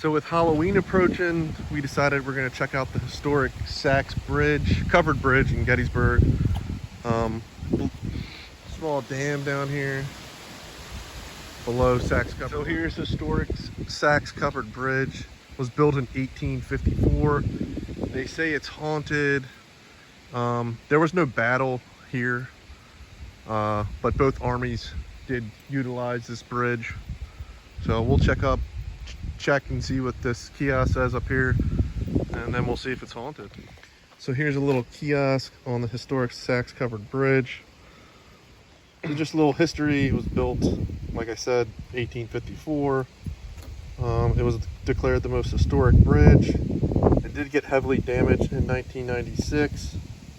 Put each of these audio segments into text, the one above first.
So with Halloween approaching, we decided we're gonna check out the historic Sachs Bridge, covered bridge in Gettysburg. Um, Small dam down here below Sachs Covered. So here's historic Sachs Covered Bridge. Was built in 1854. They say it's haunted. There was no battle here, but both armies did utilize this bridge. So we'll check and see what this kiosk says up here, and then we'll see if it's haunted. So here's a little kiosk on the historic Sachs Covered Bridge. Just a little history. It was built, like I said, 1854. It was declared the most historic bridge. It did get heavily damaged in 1996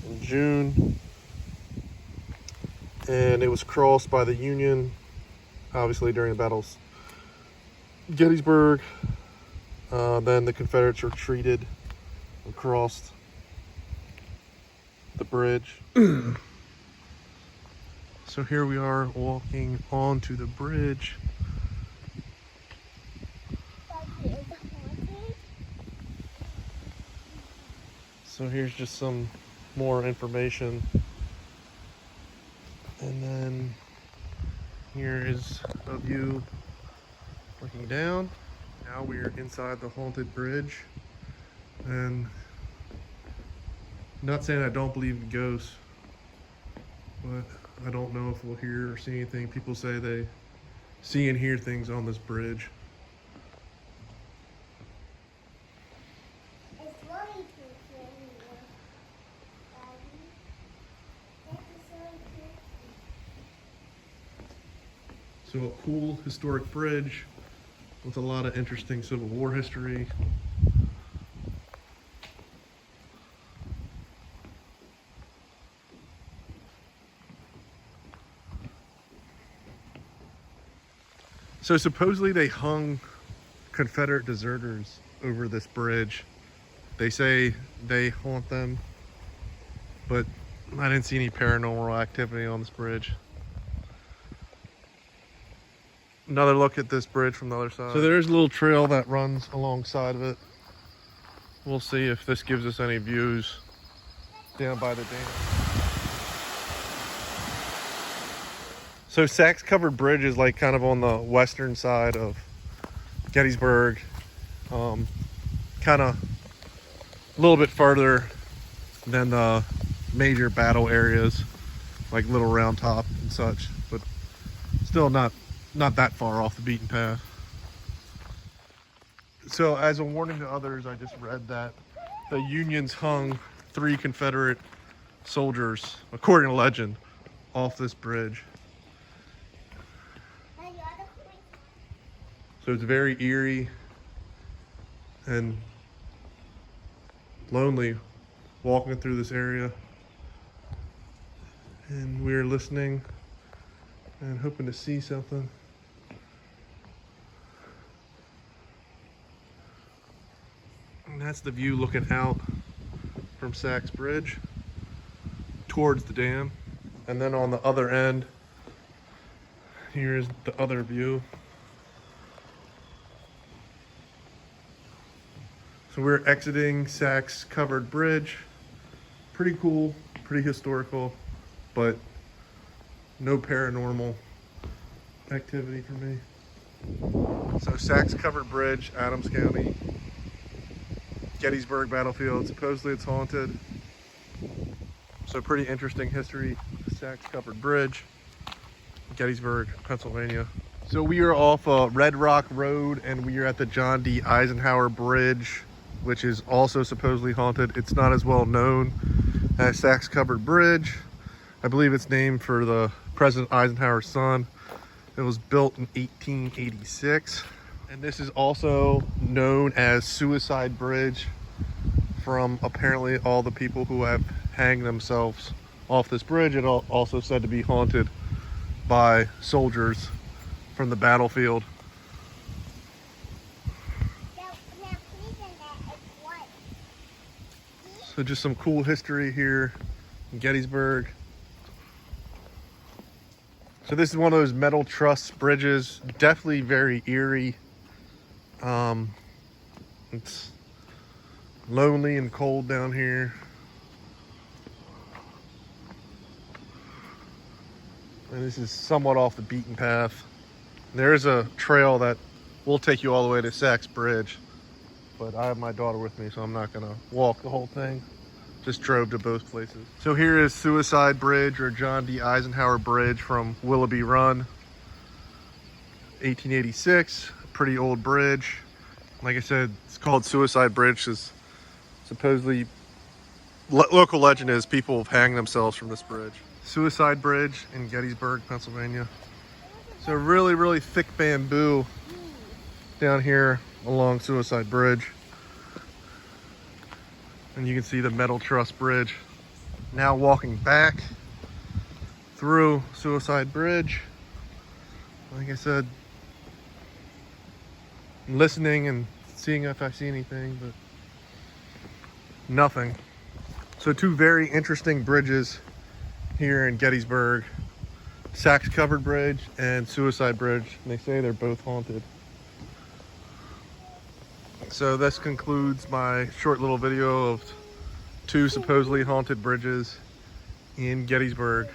in June, and it was crossed by the Union, obviously during the battles Gettysburg. Then the Confederates retreated and crossed the bridge. So here we are walking onto the bridge. So here's just some more information. And then here is a view looking down. Now we are inside the haunted bridge. And not saying I don't believe in ghosts, but I don't know if we'll hear or see anything. People say they see and hear things on this bridge. So a cool historic bridge with a lot of interesting Civil War history. So supposedly they hung Confederate deserters over this bridge. They say they haunt them, but I didn't see any paranormal activity on this bridge. Another look at this bridge from the other side. So there's a little trail that runs alongside of it. We'll see if this gives us any views down by the dam. So Sachs Covered Bridge is like kind of on the western side of Gettysburg. Kind of a little bit further than the major battle areas, like Little Round Top and such, but still not that far off the beaten path. So as a warning to others, I just read that the Unions hung 3 Confederate soldiers, according to legend, off this bridge. So it's very eerie and lonely walking through this area. And we're listening and hoping to see something. And that's the view looking out from Sachs Bridge towards the dam. And then on the other end, here's the other view. So we're exiting Sachs Covered Bridge. Pretty cool, pretty historical, but no paranormal activity for me. So Sachs Covered Bridge, Adams County, Gettysburg battlefield. Supposedly it's haunted. So pretty interesting history. Sachs Covered Bridge, Gettysburg, Pennsylvania. So we are off Red Rock Road and we are at the John D. Eisenhower Bridge, which is also supposedly haunted. It's not as well known as Sachs Covered Bridge. I believe it's named for the President Eisenhower's son. It was built in 1886. And this is also known as Suicide Bridge from apparently all the people who have hanged themselves off this bridge. It also said to be haunted by soldiers from the battlefield. So just some cool history here in Gettysburg. So this is one of those metal truss bridges, definitely very eerie. It's lonely and cold down here. And this is somewhat off the beaten path. There's a trail that will take you all the way to Sachs Bridge, but I have my daughter with me, so I'm not gonna walk the whole thing. Just drove to both places. So here is Suicide Bridge, or John D. Eisenhower Bridge from Willoughby Run. 1886, pretty old bridge. Like I said, it's called Suicide Bridge because supposedly local legend is people have hanged themselves from this bridge. Suicide Bridge in Gettysburg, Pennsylvania. So really, really thick bamboo down here along Suicide Bridge. And you can see the metal truss bridge. Now walking back through Suicide Bridge. Like I said, listening and seeing if I see anything, but nothing. So two very interesting bridges here in Gettysburg. Sachs Covered Bridge and Suicide Bridge. And they say they're both haunted. So this concludes my short little video of two supposedly haunted bridges in Gettysburg.